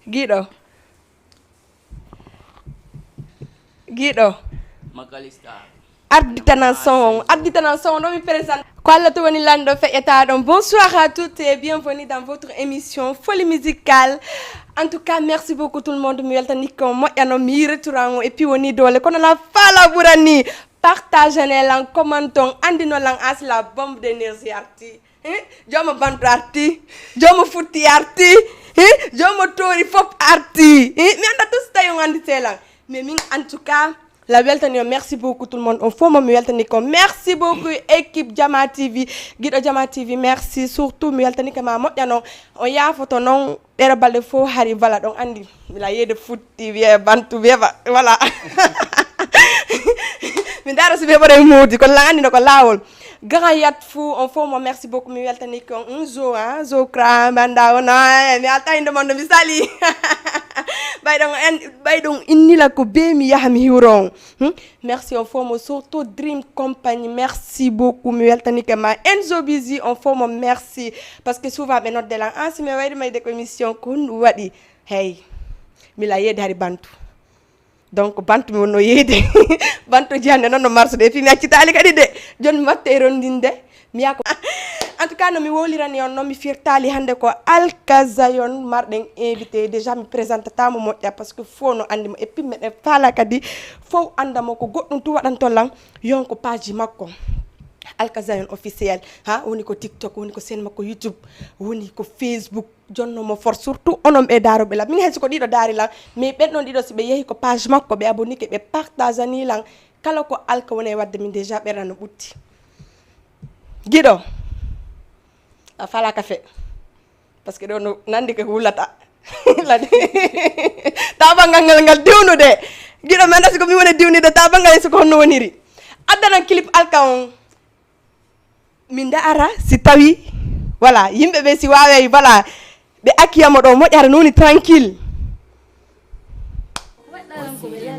Guido. Arditanan son, non mi présente. Quella tu woni lando fe etadon. Bonsoir à toutes et bienvenue dans votre émission Folie musicale. En tout cas, merci beaucoup tout le monde. Mi weltani ko moƴƴano mi retourant et puis woni dole kono la fala burani. Partagez lan commenton andino lan as la bombe d'énergie arti. Jomo bantu arti, jomo futti arti, jomo tori fop arti. Mi anda tous tayo andi telan. Mais en tout cas, la weltani merci beaucoup tout le monde. On faut me weltani ko merci beaucoup équipe Jama TV, Guido Jama TV merci surtout me weltani ko ma moƴƴano on ya photo non dere balde fo hari voilà donc andi la yede futti vie bantu vie voilà. Mi dara si be bare mudi ko la andi no ko lawol grand yat fou on faut mo merci beaucoup mi weltani ko zo kra manda ona mi alta inde mondo mi sali baydon inni la ko be mi yahmi hiwron merci on faut mo surtout Dream Company merci beaucoup mi weltani ko ma Enzo Busy on faut mo merci parce que souvent be note de la ansi me wayde may de commission kun wadi hey mi la yede hari bantu donc bantu mi wonno yeyde bantu jande non no marso de fi mi accitali kadi de jon matte rondinde mi yako en tout cas no mi wolirani on no mi firtali hande ko Alkazayon marden invité déjà mi présente tamo moƴƴa parce que fo no andi mo et puis meden fala kadi fo andamo ko goddum tu wadanto lan yonko page makko Alkazayon officiel ha woni ko TikTok woni ko sen makko YouTube woni ko Facebook jonno mo for surtout onom e darobe la min hensi ko dido dari la mais ben non dido sibe yehi ko page makko be abonni ke be partage ni lan kala ko alka woni wadde min déjà be rano butti Guido a fala café parce que do no nandi ke hulata la tabanga ngal diwnu de Guido men dasi ko mi woni diwni de tabanga so ko no woniri adana clip alka on min da ara si tawi voilà yimbe be si wawe voilà be akiyamo do moƴƴare noni tranquille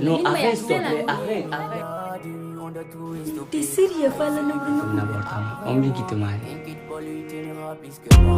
non arrête s'il te plaît arrête T'es sérieux, falla no n'importe quoi on me dit qu'il te mal